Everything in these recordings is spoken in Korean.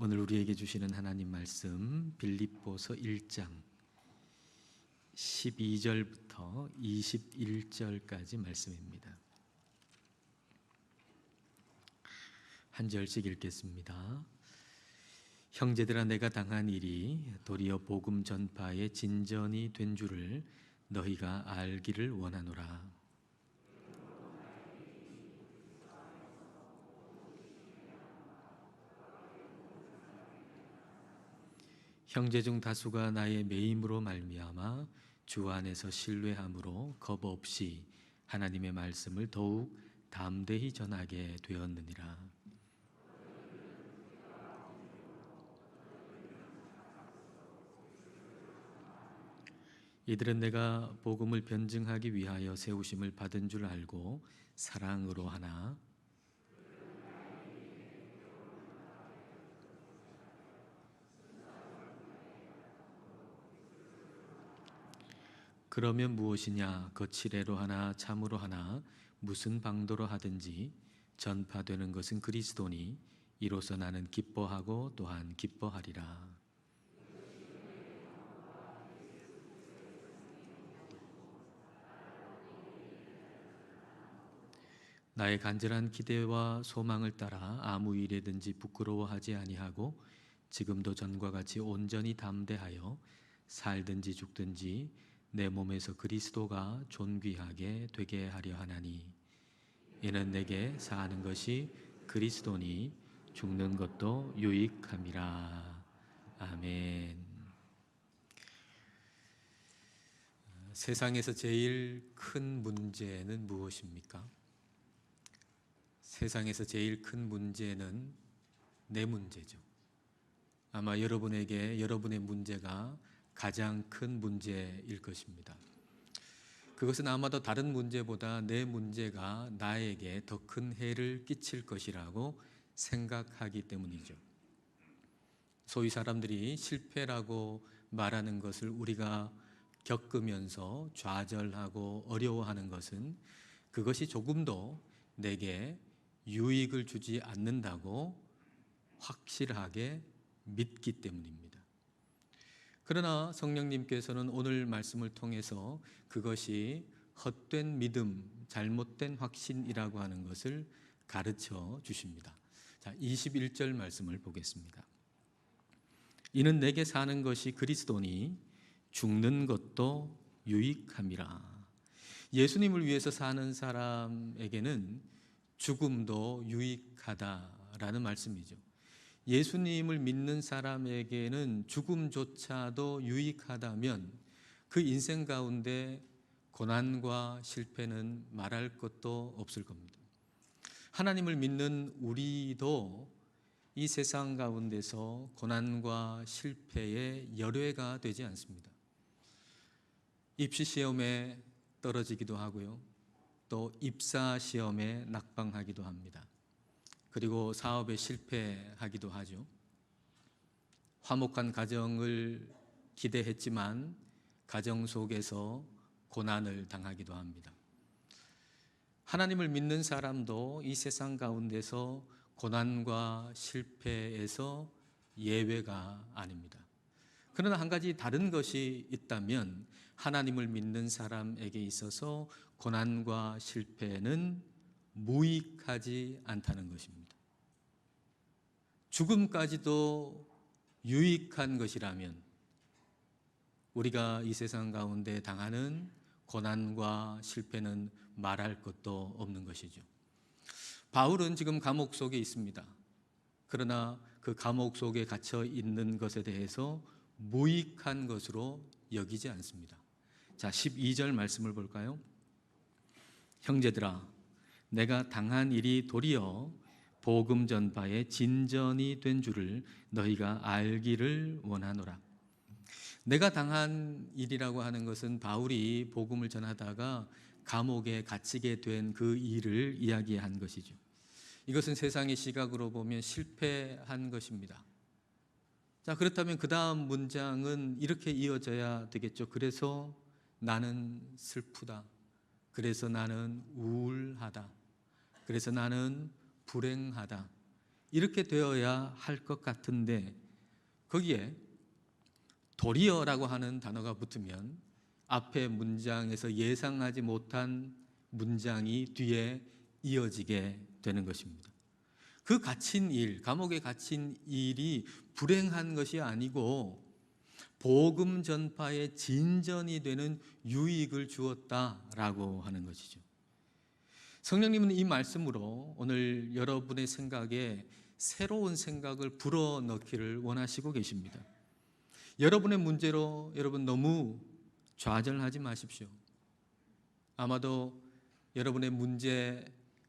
오늘 우리에게 주시는 하나님 말씀 빌립보서 1장 12절부터 21절까지 말씀입니다. 한 절씩 읽겠습니다. 형제들아, 내가 당한 일이 도리어 복음 전파의 진전이 된 줄을 너희가 알기를 원하노라. 형제 중 다수가 나의 매임으로 말미암아 주 안에서 신뢰함으로 겁 없이 하나님의 말씀을 더욱 담대히 전하게 되었느니라. 이들은 내가 복음을 변증하기 위하여 세우심을 받은 줄 알고 사랑으로 하나 그러면 무엇이냐? 거칠애로 하나 참으로 하나 무슨 방도로 하든지 전파되는 것은 그리스도니 이로써 나는 기뻐하고 또한 기뻐하리라. 나의 간절한 기대와 소망을 따라 아무 일에든지 부끄러워하지 아니하고 지금도 전과 같이 온전히 담대하여 살든지 죽든지 내 몸에서 그리스도가 존귀하게 되게 하려 하나니 이는 내게 사는 것이 그리스도니 죽는 것도 유익함이라. 아멘. 세상에서 제일 큰 문제는 무엇입니까? 세상에서 제일 큰 문제는 내 문제죠. 아마 여러분에게 여러분의 문제가 가장 큰 문제일 것입니다. 그것은 아마도 다른 문제보다 내 문제가 나에게 더 큰 해를 끼칠 것이라고 생각하기 때문이죠. 소위 사람들이 실패라고 말하는 것을 우리가 겪으면서 좌절하고 어려워하는 것은 그것이 조금도 내게 유익을 주지 않는다고 확실하게 믿기 때문입니다. 그러나 성령님께서는 오늘 말씀을 통해서 그것이 헛된 믿음, 잘못된 확신이라고 하는 것을 가르쳐 주십니다. 자, 21절 말씀을 보겠습니다. 이는 내게 사는 것이 그리스도니 죽는 것도 유익함이라. 예수님을 위해서 사는 사람에게는 죽음도 유익하다라는 말씀이죠. 예수님을 믿는 사람에게는 죽음조차도 유익하다면 그 인생 가운데 고난과 실패는 말할 것도 없을 겁니다. 하나님을 믿는 우리도 이 세상 가운데서 고난과 실패의 열외가 되지 않습니다. 입시시험에 떨어지기도 하고요. 또 입사시험에 낙방하기도 합니다. 그리고 사업에 실패하기도 하죠. 화목한 가정을 기대했지만 가정 속에서 고난을 당하기도 합니다. 하나님을 믿는 사람도 이 세상 가운데서 고난과 실패에서 예외가 아닙니다. 그러나 한 가지 다른 것이 있다면 하나님을 믿는 사람에게 있어서 고난과 실패는 무익하지 않다는 것입니다. 죽음까지도 유익한 것이라면 우리가 이 세상 가운데 당하는 고난과 실패는 말할 것도 없는 것이죠. 바울은 지금 감옥 속에 있습니다. 그러나 그 감옥 속에 갇혀 있는 것에 대해서 무익한 것으로 여기지 않습니다. 자, 12절 말씀을 볼까요? 형제들아, 내가 당한 일이 도리어 복음 전파의 진전이 된 줄을 너희가 알기를 원하노라. 내가 당한 일이라고 하는 것은 바울이 복음을 전하다가 감옥에 갇히게 된 그 일을 이야기한 것이죠. 이것은 세상의 시각으로 보면 실패한 것입니다. 자, 그렇다면 그 다음 문장은 이렇게 이어져야 되겠죠. 그래서 나는 슬프다. 그래서 나는 우울하다. 그래서 나는 불행하다. 이렇게 되어야 할 것 같은데 거기에 도리어라고 하는 단어가 붙으면 앞에 문장에서 예상하지 못한 문장이 뒤에 이어지게 되는 것입니다. 그 갇힌 일, 감옥에 갇힌 일이 불행한 것이 아니고 복음 전파의 진전이 되는 유익을 주었다라고 하는 것이죠. 성령님은 이 말씀으로 오늘 여러분의 생각에 새로운 생각을 불어넣기를 원하시고 계십니다. 여러분의 문제로 여러분 너무 좌절하지 마십시오. 아마도 여러분의 문제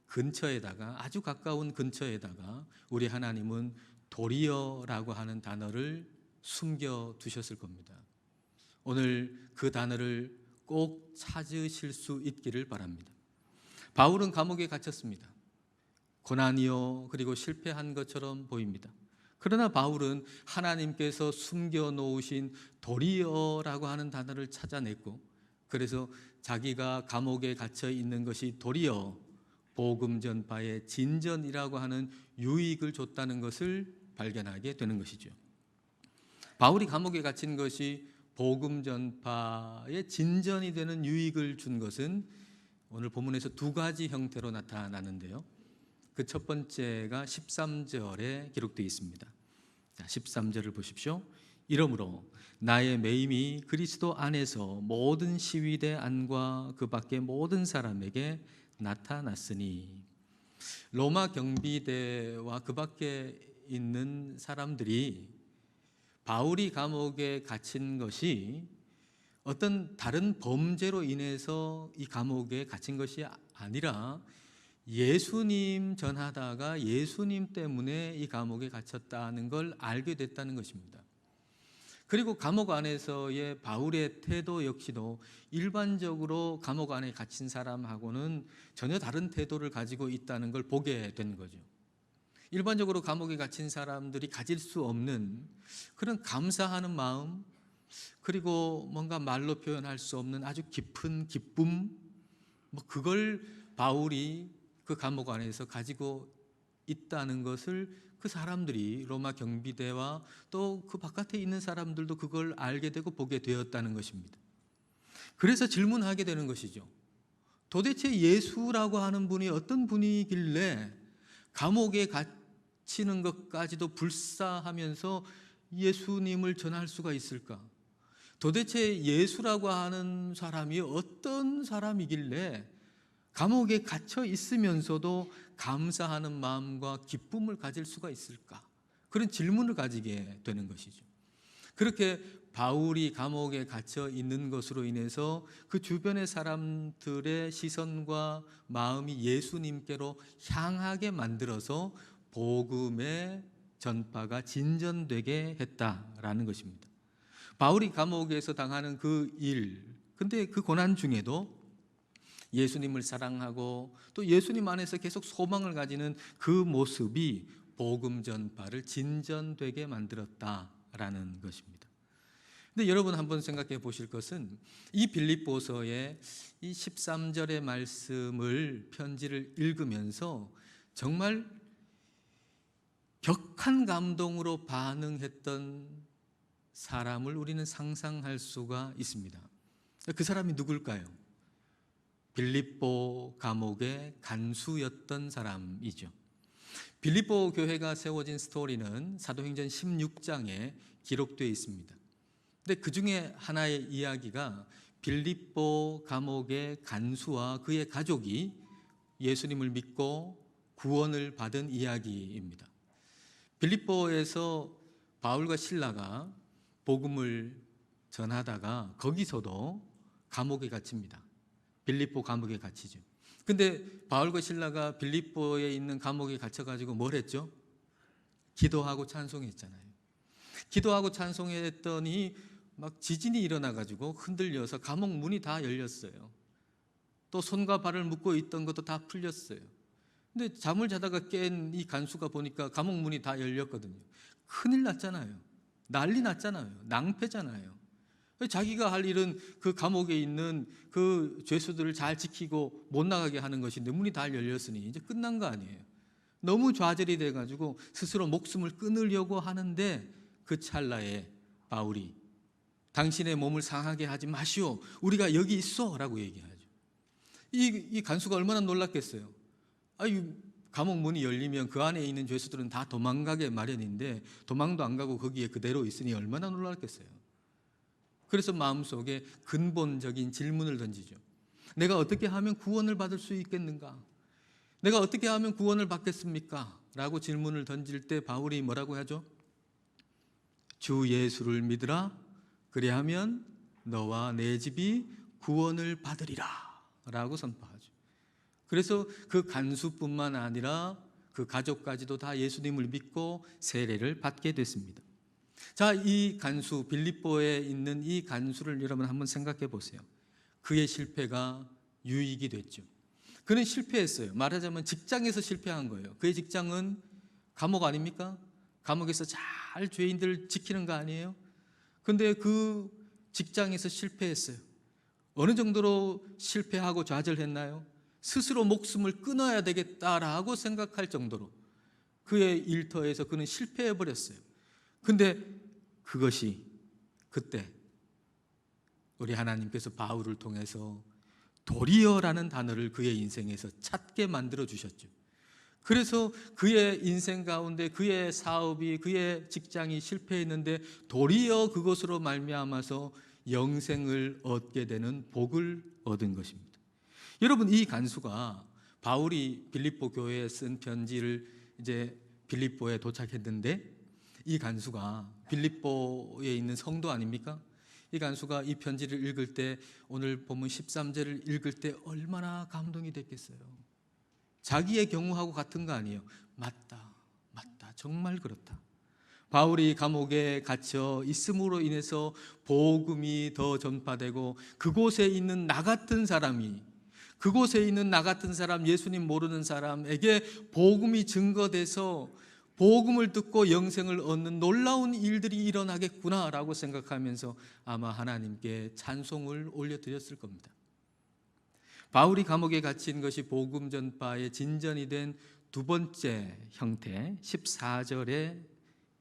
근처에다가, 아주 가까운 근처에다가 우리 하나님은 도리어라고 하는 단어를 숨겨 두셨을 겁니다. 오늘 그 단어를 꼭 찾으실 수 있기를 바랍니다. 바울은 감옥에 갇혔습니다. 고난이요 그리고 실패한 것처럼 보입니다. 그러나 바울은 하나님께서 숨겨놓으신 도리어라고 하는 단어를 찾아냈고, 그래서 자기가 감옥에 갇혀 있는 것이 도리어 복음 전파의 진전이라고 하는 유익을 줬다는 것을 발견하게 되는 것이죠. 바울이 감옥에 갇힌 것이 복음 전파의 진전이 되는 유익을 준 것은 오늘 본문에서 두 가지 형태로 나타나는데요. 그 첫 번째가 13절에 기록되어 있습니다. 자, 13절을 보십시오. 이러므로 나의 매임이 그리스도 안에서 모든 시위대 안과 그 밖의 모든 사람에게 나타났으니, 로마 경비대와 그 밖에 있는 사람들이 바울이 감옥에 갇힌 것이 어떤 다른 범죄로 인해서 이 감옥에 갇힌 것이 아니라 예수님 전하다가 예수님 때문에 이 감옥에 갇혔다는 걸 알게 됐다는 것입니다. 그리고 감옥 안에서의 바울의 태도 역시도 일반적으로 감옥 안에 갇힌 사람하고는 전혀 다른 태도를 가지고 있다는 걸 보게 된 거죠. 일반적으로 감옥에 갇힌 사람들이 가질 수 없는 그런 감사하는 마음, 그리고 뭔가 말로 표현할 수 없는 아주 깊은 기쁨, 그걸 바울이 그 감옥 안에서 가지고 있다는 것을 그 사람들이, 로마 경비대와 또 그 바깥에 있는 사람들도 그걸 알게 되고 보게 되었다는 것입니다. 그래서 질문하게 되는 것이죠. 도대체 예수라고 하는 분이 어떤 분이길래 감옥에 갇히는 것까지도 불사하면서 예수님을 전할 수가 있을까? 도대체 예수라고 하는 사람이 어떤 사람이길래 감옥에 갇혀 있으면서도 감사하는 마음과 기쁨을 가질 수가 있을까? 그런 질문을 가지게 되는 것이죠. 그렇게 바울이 감옥에 갇혀 있는 것으로 인해서 그 주변의 사람들의 시선과 마음이 예수님께로 향하게 만들어서 복음의 전파가 진전되게 했다라는 것입니다. 바울이 감옥에서 당하는 그 일, 근데 그 고난 중에도 예수님을 사랑하고 또 예수님 안에서 계속 소망을 가지는 그 모습이 복음 전파를 진전되게 만들었다라는 것입니다. 근데 여러분 한번 생각해 보실 것은 이 빌립보서의 이 13절의 말씀을, 편지를 읽으면서 정말 격한 감동으로 반응했던 사람을 우리는 상상할 수가 있습니다. 그 사람이 누굴까요? 빌립보 감옥의 간수였던 사람이죠. 빌립보 교회가 세워진 스토리는 사도행전 16장에 기록되어 있습니다. 근데 그 중에 하나의 이야기가 빌립보 감옥의 간수와 그의 가족이 예수님을 믿고 구원을 받은 이야기입니다. 빌립보에서 바울과 실라가 복음을 전하다가 거기서도 감옥에 갇힙니다. 빌립보 감옥에 갇히죠. 근데 바울과 실라가 빌립보에 있는 감옥에 갇혀가지고 뭘 했죠? 기도하고 찬송했잖아요. 기도하고 찬송했더니 막 지진이 일어나가지고 흔들려서 감옥 문이 다 열렸어요. 또 손과 발을 묶고 있던 것도 다 풀렸어요. 근데 잠을 자다가 깬 이 간수가 보니까 감옥 문이 다 열렸거든요. 큰일 났잖아요. 난리 났잖아요. 낭패잖아요. 자기가 할 일은 그 감옥에 있는 그 죄수들을 잘 지키고 못 나가게 하는 것인데 문이 다 열렸으니 이제 끝난 거 아니에요. 너무 좌절이 돼가지고 스스로 목숨을 끊으려고 하는데 그 찰나에 바울이 당신의 몸을 상하게 하지 마시오. 우리가 여기 있어 라고 얘기하죠. 이 간수가 얼마나 놀랐겠어요. 감옥 문이 열리면 그 안에 있는 죄수들은 다 도망가게 마련인데 도망도 안 가고 거기에 그대로 있으니 얼마나 놀랐겠어요. 그래서 마음속에 근본적인 질문을 던지죠. 내가 어떻게 하면 구원을 받을 수 있겠는가? 내가 어떻게 하면 구원을 받겠습니까? 라고 질문을 던질 때 바울이 뭐라고 하죠? 주 예수를 믿으라. 그리하면 너와 내 집이 구원을 받으리라 라고 선포하죠. 그래서 그 간수뿐만 아니라 그 가족까지도 다 예수님을 믿고 세례를 받게 됐습니다. 자, 이 간수, 빌립보에 있는 이 간수를 여러분 한번 생각해 보세요. 그의 실패가 유익이 됐죠. 그는 실패했어요. 말하자면 직장에서 실패한 거예요. 그의 직장은 감옥 아닙니까? 감옥에서 잘 죄인들 지키는 거 아니에요? 근데 그 직장에서 실패했어요. 어느 정도로 실패하고 좌절했나요? 스스로 목숨을 끊어야 되겠다라고 생각할 정도로 그의 일터에서 그는 실패해버렸어요. 근데 그것이 그때 우리 하나님께서 바울을 통해서 도리어라는 단어를 그의 인생에서 찾게 만들어 주셨죠. 그래서 그의 인생 가운데 그의 사업이, 그의 직장이 실패했는데 도리어 그것으로 말미암아서 영생을 얻게 되는 복을 얻은 것입니다. 여러분, 이 간수가 바울이 빌립보 교회에 쓴 편지를 이제 빌립보에 도착했는데 이 간수가 빌립보에 있는 성도 아닙니까? 이 간수가 이 편지를 읽을 때 오늘 본문 13절을 읽을 때 얼마나 감동이 됐겠어요. 자기의 경우하고 같은 거 아니에요. 맞다, 정말 그렇다. 바울이 감옥에 갇혀 있음으로 인해서 복음이 더 전파되고 그곳에 있는 나 같은 사람이, 그곳에 있는 나 같은 사람, 예수님 모르는 사람에게 복음이 증거돼서 복음을 듣고 영생을 얻는 놀라운 일들이 일어나겠구나라고 생각하면서 아마 하나님께 찬송을 올려드렸을 겁니다. 바울이 감옥에 갇힌 것이 복음 전파의 진전이 된 두 번째 형태 14절에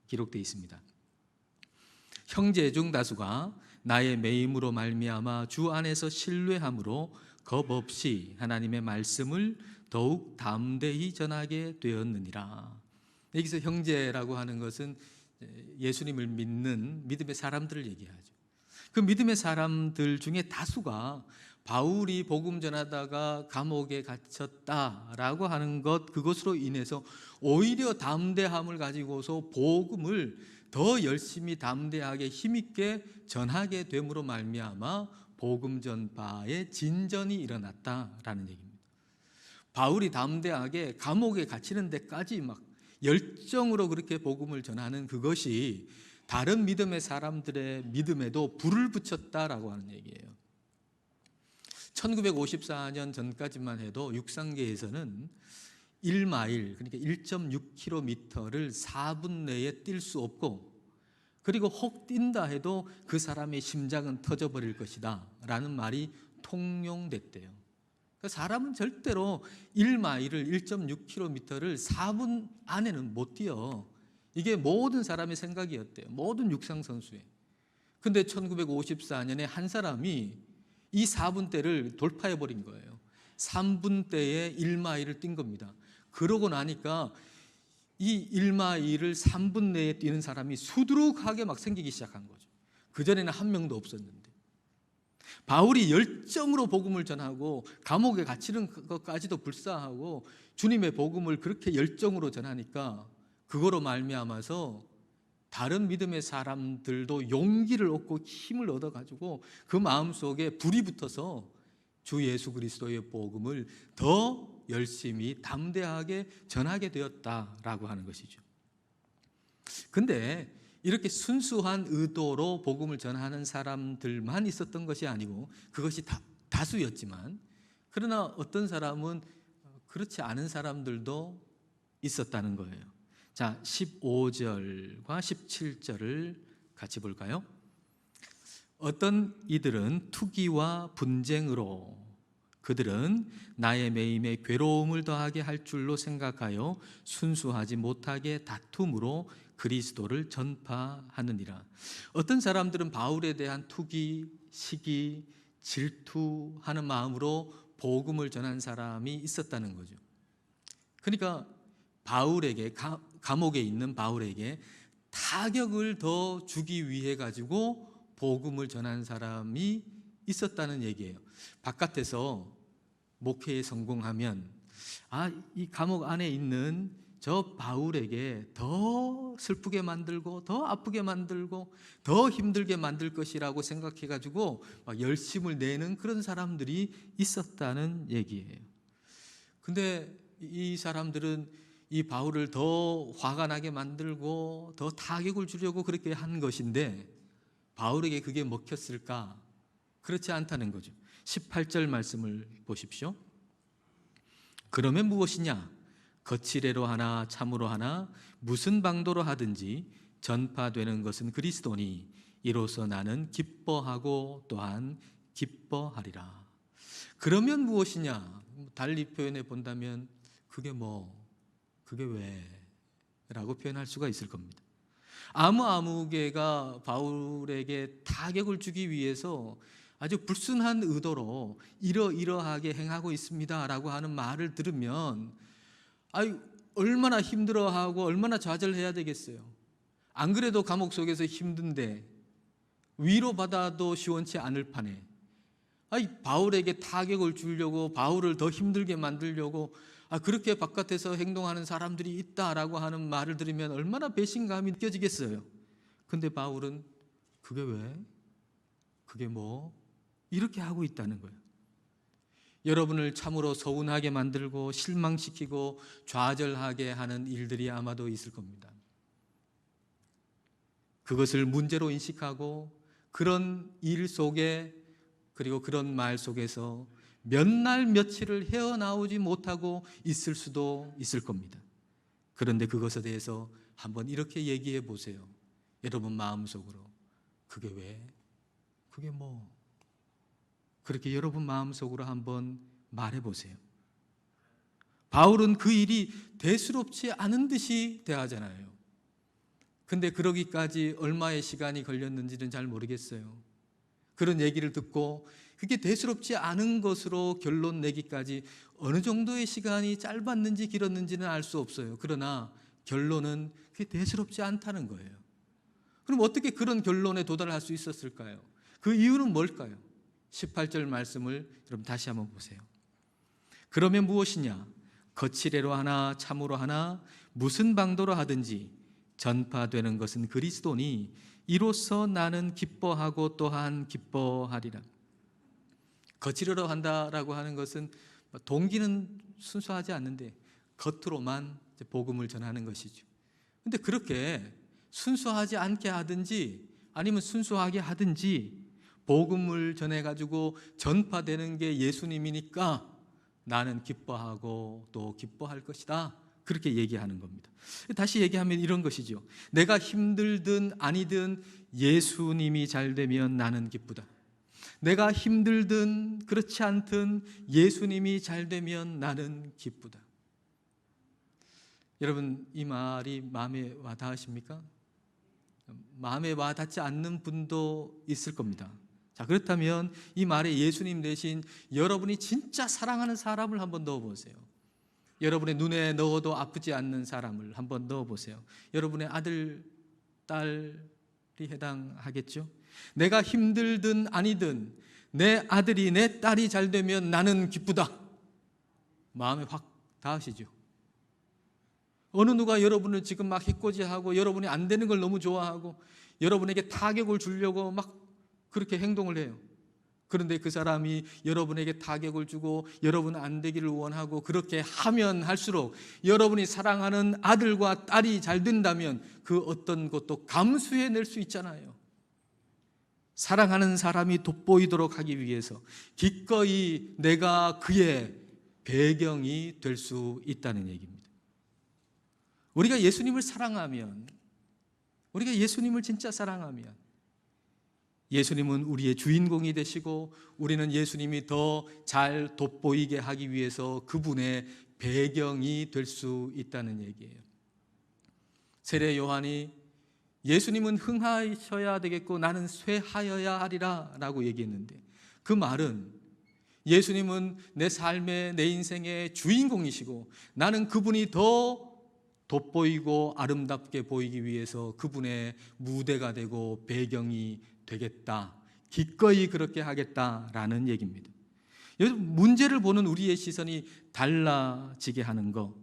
기록되어 있습니다. 형제 중 다수가 나의 매임으로 말미암아 주 안에서 신뢰함으로 겁 없이 하나님의 말씀을 더욱 담대히 전하게 되었느니라. 여기서 형제라고 하는 것은 예수님을 믿는 믿음의 사람들을 얘기하죠. 그 믿음의 사람들 중에 다수가 바울이 복음 전하다가 감옥에 갇혔다라고 하는 것, 그것으로 인해서 오히려 담대함을 가지고서 복음을 더 열심히 담대하게 힘있게 전하게 됨으로 말미암아 복음 전파의 진전이 일어났다라는 얘기입니다. 바울이 담대하게 감옥에 갇히는 데까지 막 열정으로 그렇게 복음을 전하는 그것이 다른 믿음의 사람들의 믿음에도 불을 붙였다라고 하는 얘기예요. 1954년 전까지만 해도 육상계에서는 1마일, 그러니까 1.6km를 4분 내에 뛸 수 없고, 그리고 혹 뛴다 해도 그 사람의 심장은 터져버릴 것이다 라는 말이 통용됐대요. 사람은 절대로 1마일을 1.6km를 4분 안에는 못 뛰어. 이게 모든 사람의 생각이었대요. 모든 육상선수의. 근데 1954년에 한 사람이 이 4분대를 돌파해버린 거예요. 3분대에 1마일을 뛴 겁니다. 그러고 나니까 이 1마일을 3분 내에 뛰는 사람이 수두룩하게 막 생기기 시작한 거죠. 그전에는 한 명도 없었는데. 바울이 열정으로 복음을 전하고 감옥에 갇히는 것까지도 불사하고 주님의 복음을 그렇게 열정으로 전하니까 그거로 말미암아서 다른 믿음의 사람들도 용기를 얻고 힘을 얻어가지고 그 마음속에 불이 붙어서 주 예수 그리스도의 복음을 더 열심히 담대하게 전하게 되었다라고 하는 것이죠. 근데 이렇게 순수한 의도로 복음을 전하는 사람들만 있었던 것이 아니고 그것이 다수였지만, 그러나 어떤 사람은 그렇지 않은 사람들도 있었다는 거예요. 자, 15절과 17절을 같이 볼까요? 어떤 이들은 투기와 분쟁으로 그들은 나의 매임에 괴로움을 더하게 할 줄로 생각하여 순수하지 못하게 다툼으로 그리스도를 전파하느니라. 어떤 사람들은 바울에 대한 투기, 시기, 질투하는 마음으로 복음을 전한 사람이 있었다는 거죠. 그러니까 바울에게, 감옥에 있는 바울에게 타격을 더 주기 위해 가지고 복음을 전한 사람이 있었다는 얘기예요. 바깥에서 목회에 성공하면 이 감옥 안에 있는 저 바울에게 더 슬프게 만들고 더 아프게 만들고 더 힘들게 만들 것이라고 생각해 가지고 막 열심을 내는 그런 사람들이 있었다는 얘기예요. 근데 이 사람들은 이 바울을 더 화가 나게 만들고 더 타격을 주려고 그렇게 한 것인데 바울에게 그게 먹혔을까? 그렇지 않다는 거죠. 18절 말씀을 보십시오. 그러면 무엇이냐? 거칠애로 하나 참으로 하나 무슨 방도로 하든지 전파되는 것은 그리스도니 이로써 나는 기뻐하고 또한 기뻐하리라. 그러면 무엇이냐? 달리 표현해 본다면 그게 왜? 라고 표현할 수가 있을 겁니다. 아무개가 바울에게 타격을 주기 위해서 아주 불순한 의도로 이러이러하게 행하고 있습니다 라고 하는 말을 들으면 얼마나 힘들어하고 얼마나 좌절해야 되겠어요. 안 그래도 감옥 속에서 힘든데 위로받아도 시원치 않을 판에 바울에게 타격을 주려고 바울을 더 힘들게 만들려고 그렇게 바깥에서 행동하는 사람들이 있다라고 하는 말을 들으면 얼마나 배신감이 느껴지겠어요. 근데 바울은 그게 왜? 그게 이렇게 하고 있다는 거예요. 여러분을 참으로 서운하게 만들고 실망시키고 좌절하게 하는 일들이 아마도 있을 겁니다. 그것을 문제로 인식하고 그런 일 속에 그리고 그런 말 속에서 몇 날 며칠을 헤어나오지 못하고 있을 수도 있을 겁니다. 그런데 그것에 대해서 한번 이렇게 얘기해 보세요. 여러분 마음속으로 그게 왜? 그게 그렇게 여러분 마음속으로 한번 말해 보세요. 바울은 그 일이 대수롭지 않은 듯이 대하잖아요. 근데 그러기까지 얼마의 시간이 걸렸는지는 잘 모르겠어요. 그런 얘기를 듣고 그게 대수롭지 않은 것으로 결론 내기까지 어느 정도의 시간이 짧았는지 길었는지는 알 수 없어요. 그러나 결론은 그게 대수롭지 않다는 거예요. 그럼 어떻게 그런 결론에 도달할 수 있었을까요? 그 이유는 뭘까요? 18절 말씀을 여러분 다시 한번 보세요. 그러면 무엇이냐? 거칠애로 하나 참으로 하나 무슨 방도로 하든지 전파되는 것은 그리스도니 이로써 나는 기뻐하고 또한 기뻐하리라. 거칠애로 한다라고 하는 것은 동기는 순수하지 않는데 겉으로만 복음을 전하는 것이죠. 근데 그렇게 순수하지 않게 하든지 아니면 순수하게 하든지 복음을 전해가지고 전파되는 게 예수님이니까 나는 기뻐하고 또 기뻐할 것이다. 그렇게 얘기하는 겁니다. 다시 얘기하면 이런 것이죠. 내가 힘들든 아니든 예수님이 잘 되면 나는 기쁘다. 내가 힘들든 그렇지 않든 예수님이 잘 되면 나는 기쁘다. 여러분 이 말이 마음에 와 닿으십니까? 마음에 와 닿지 않는 분도 있을 겁니다. 자, 그렇다면 이 말에 예수님 대신 여러분이 진짜 사랑하는 사람을 한번 넣어보세요. 여러분의 눈에 넣어도 아프지 않는 사람을 한번 넣어보세요. 여러분의 아들, 딸이 해당하겠죠? 내가 힘들든 아니든 내 아들이 내 딸이 잘 되면 나는 기쁘다. 마음에 확 닿으시죠? 어느 누가 여러분을 지금 막 해코지하고 여러분이 안 되는 걸 너무 좋아하고 여러분에게 타격을 주려고 막 그렇게 행동을 해요. 그런데 그 사람이 여러분에게 타격을 주고 여러분 안 되기를 원하고 그렇게 하면 할수록 여러분이 사랑하는 아들과 딸이 잘 된다면 그 어떤 것도 감수해낼 수 있잖아요. 사랑하는 사람이 돋보이도록 하기 위해서 기꺼이 내가 그의 배경이 될 수 있다는 얘기입니다. 우리가 예수님을 사랑하면, 우리가 예수님을 진짜 사랑하면 예수님은 우리의 주인공이 되시고 우리는 예수님이 더 잘 돋보이게 하기 위해서 그분의 배경이 될 수 있다는 얘기예요. 세례 요한이 예수님은 흥하셔야 되겠고 나는 쇠하여야 하리라 라고 얘기했는데, 그 말은 예수님은 내 삶의, 내 인생의 주인공이시고 나는 그분이 더 돋보이고 아름답게 보이기 위해서 그분의 무대가 되고 배경이 되겠다, 기꺼이 그렇게 하겠다라는 얘기입니다. 문제를 보는 우리의 시선이 달라지게 하는 것,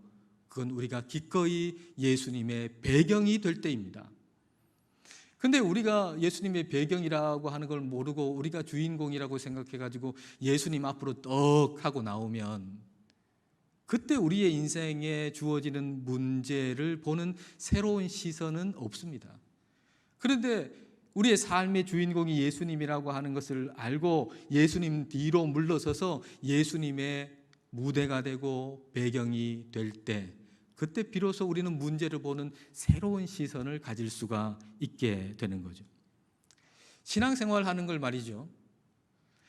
그건 우리가 기꺼이 예수님의 배경이 될 때입니다. 근데 우리가 예수님의 배경이라고 하는 걸 모르고 우리가 주인공이라고 생각해가지고 예수님 앞으로 떡 하고 나오면 그때 우리의 인생에 주어지는 문제를 보는 새로운 시선은 없습니다. 그런데 우리의 삶의 주인공이 예수님이라고 하는 것을 알고 예수님 뒤로 물러서서 예수님의 무대가 되고 배경이 될 때, 그때 비로소 우리는 문제를 보는 새로운 시선을 가질 수가 있게 되는 거죠. 신앙생활 하는 걸 말이죠,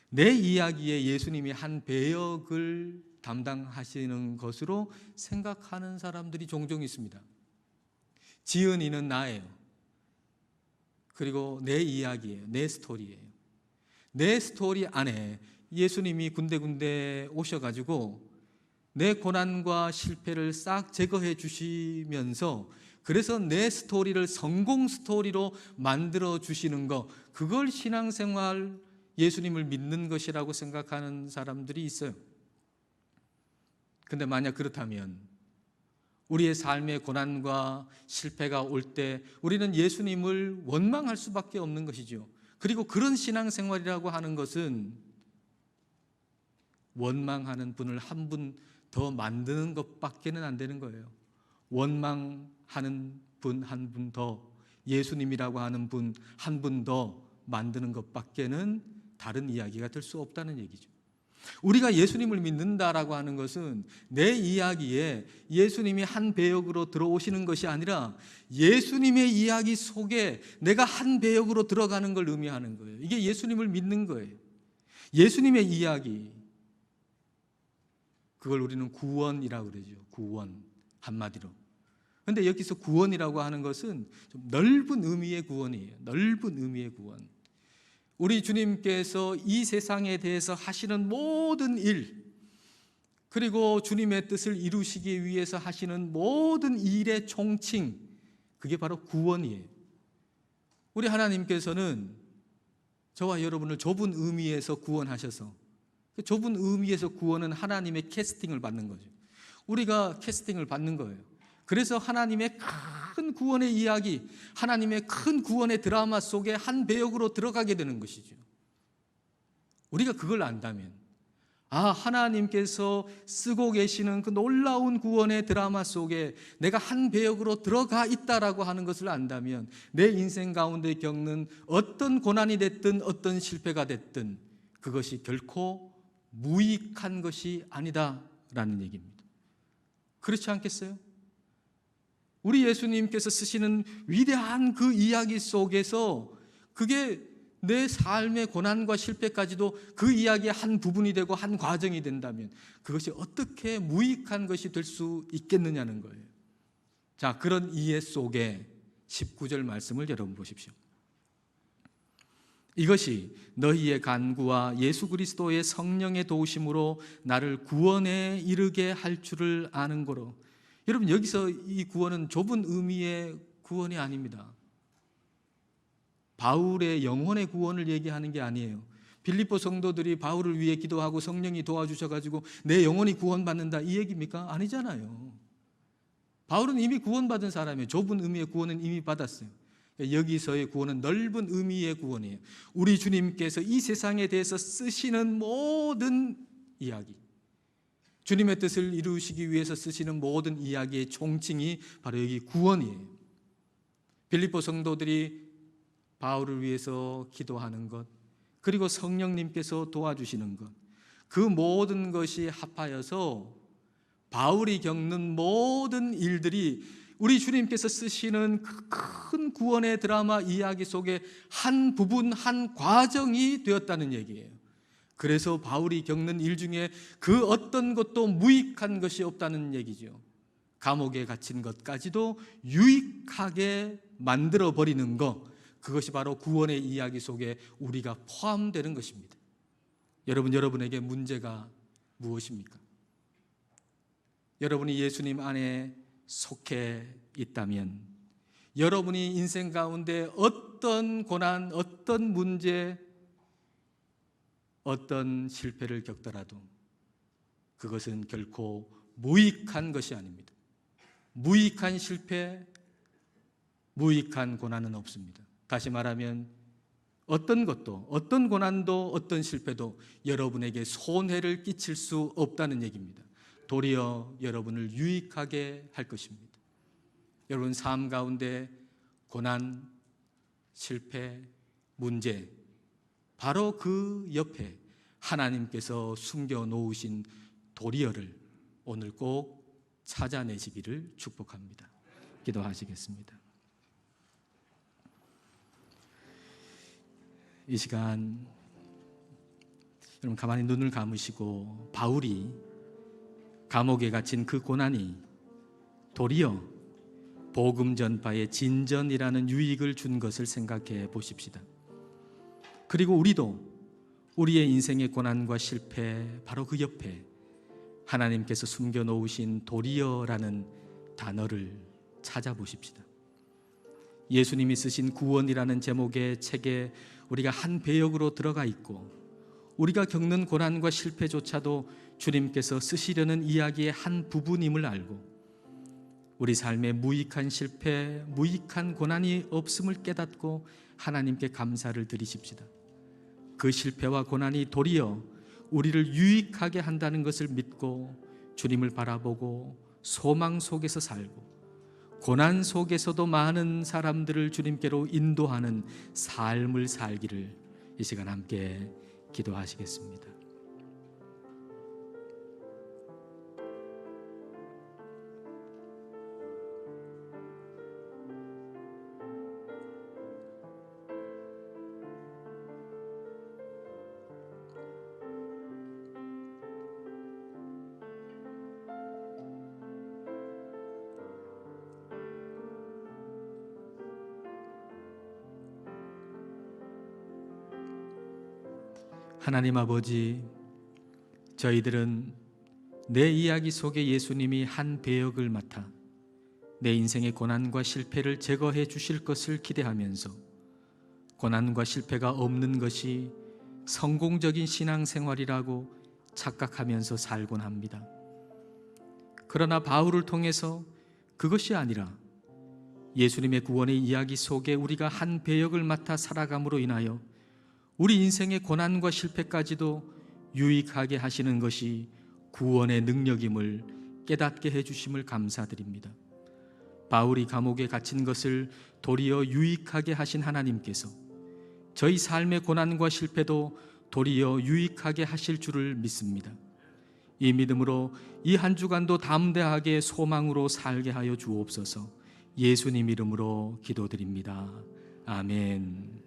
내 이야기에 예수님이 한 배역을 담당하시는 것으로 생각하는 사람들이 종종 있습니다. 지은이는 나예요. 그리고 내 이야기예요. 내 스토리예요. 내 스토리 안에 예수님이 군데군데 오셔가지고 내 고난과 실패를 싹 제거해 주시면서 그래서 내 스토리를 성공 스토리로 만들어 주시는 것, 그걸 신앙생활, 예수님을 믿는 것이라고 생각하는 사람들이 있어요. 근데 만약 그렇다면 우리의 삶의 고난과 실패가 올 때 우리는 예수님을 원망할 수밖에 없는 것이죠. 그리고 그런 신앙생활이라고 하는 것은 원망하는 분을 한 분 더 만드는 것밖에는 안 되는 거예요. 원망하는 분 한 분 더, 예수님이라고 하는 분 한 분 더 만드는 것밖에는 다른 이야기가 될 수 없다는 얘기죠. 우리가 예수님을 믿는다라고 하는 것은 내 이야기에 예수님이 한 배역으로 들어오시는 것이 아니라 예수님의 이야기 속에 내가 한 배역으로 들어가는 걸 의미하는 거예요. 이게 예수님을 믿는 거예요. 예수님의 이야기, 그걸 우리는 구원이라고 그러죠. 구원, 한마디로. 그런데 여기서 구원이라고 하는 것은 좀 넓은 의미의 구원이에요. 넓은 의미의 구원. 우리 주님께서 이 세상에 대해서 하시는 모든 일, 그리고 주님의 뜻을 이루시기 위해서 하시는 모든 일의 총칭, 그게 바로 구원이에요. 우리 하나님께서는 저와 여러분을 좁은 의미에서 구원하셔서, 그 좁은 의미에서 구원은 하나님의 캐스팅을 받는 거죠. 우리가 캐스팅을 받는 거예요. 그래서 하나님의 큰 구원의 이야기, 하나님의 큰 구원의 드라마 속에 한 배역으로 들어가게 되는 것이죠. 우리가 그걸 안다면, 하나님께서 쓰고 계시는 그 놀라운 구원의 드라마 속에 내가 한 배역으로 들어가 있다라고 하는 것을 안다면 내 인생 가운데 겪는 어떤 고난이 됐든 어떤 실패가 됐든 그것이 결코 무익한 것이 아니다라는 얘기입니다. 그렇지 않겠어요? 우리 예수님께서 쓰시는 위대한 그 이야기 속에서 그게 내 삶의 고난과 실패까지도 그 이야기의 한 부분이 되고 한 과정이 된다면 그것이 어떻게 무익한 것이 될 수 있겠느냐는 거예요. 자, 그런 이해 속에 19절 말씀을 여러분 보십시오. 이것이 너희의 간구와 예수 그리스도의 성령의 도우심으로 나를 구원에 이르게 할 줄을 아는 거로. 여러분, 여기서 이 구원은 좁은 의미의 구원이 아닙니다. 바울의 영혼의 구원을 얘기하는 게 아니에요. 빌립보 성도들이 바울을 위해 기도하고 성령이 도와주셔가지고 내 영혼이 구원받는다, 이 얘기입니까? 아니잖아요. 바울은 이미 구원받은 사람이에요. 좁은 의미의 구원은 이미 받았어요. 여기서의 구원은 넓은 의미의 구원이에요. 우리 주님께서 이 세상에 대해서 쓰시는 모든 이야기, 주님의 뜻을 이루시기 위해서 쓰시는 모든 이야기의 총칭이 바로 여기 구원이에요. 빌립보 성도들이 바울을 위해서 기도하는 것, 그리고 성령님께서 도와주시는 것, 그 모든 것이 합하여서 바울이 겪는 모든 일들이 우리 주님께서 쓰시는 그 큰 구원의 드라마 이야기 속에 한 부분, 한 과정이 되었다는 얘기예요. 그래서 바울이 겪는 일 중에 그 어떤 것도 무익한 것이 없다는 얘기죠. 감옥에 갇힌 것까지도 유익하게 만들어버리는 것, 그것이 바로 구원의 이야기 속에 우리가 포함되는 것입니다. 여러분에게 문제가 무엇입니까? 여러분이 예수님 안에 속해 있다면, 여러분이 인생 가운데 어떤 고난, 어떤 문제, 어떤 실패를 겪더라도 그것은 결코 무익한 것이 아닙니다. 무익한 실패, 무익한 고난은 없습니다. 다시 말하면 어떤 것도, 어떤 고난도, 어떤 실패도 여러분에게 손해를 끼칠 수 없다는 얘기입니다. 도리어 여러분을 유익하게 할 것입니다. 여러분 삶 가운데 고난, 실패, 문제, 바로 그 옆에 하나님께서 숨겨 놓으신 도리어를 오늘 꼭 찾아내시기를 축복합니다. 기도하시겠습니다. 이 시간 여러분 가만히 눈을 감으시고, 바울이 감옥에 갇힌 그 고난이 도리어 복음 전파의 진전이라는 유익을 준 것을 생각해 보십시다. 그리고 우리도 우리의 인생의 고난과 실패, 바로 그 옆에 하나님께서 숨겨 놓으신 도리어라는 단어를 찾아보십시다. 예수님이 쓰신 구원이라는 제목의 책에 우리가 한 배역으로 들어가 있고, 우리가 겪는 고난과 실패조차도 주님께서 쓰시려는 이야기의 한 부분임을 알고, 우리 삶에 무익한 실패, 무익한 고난이 없음을 깨닫고 하나님께 감사를 드리십시다. 그 실패와 고난이 도리어 우리를 유익하게 한다는 것을 믿고 주님을 바라보고 소망 속에서 살고, 고난 속에서도 많은 사람들을 주님께로 인도하는 삶을 살기를 이 시간 함께 기도하시겠습니다. 하나님 아버지, 저희들은 내 이야기 속에 예수님이 한 배역을 맡아 내 인생의 고난과 실패를 제거해 주실 것을 기대하면서 고난과 실패가 없는 것이 성공적인 신앙생활이라고 착각하면서 살곤 합니다. 그러나 바울을 통해서 그것이 아니라 예수님의 구원의 이야기 속에 우리가 한 배역을 맡아 살아감으로 인하여 우리 인생의 고난과 실패까지도 유익하게 하시는 것이 구원의 능력임을 깨닫게 해주심을 감사드립니다. 바울이 감옥에 갇힌 것을 도리어 유익하게 하신 하나님께서 저희 삶의 고난과 실패도 도리어 유익하게 하실 줄을 믿습니다. 이 믿음으로 이 한 주간도 담대하게 소망으로 살게 하여 주옵소서. 예수님 이름으로 기도드립니다. 아멘.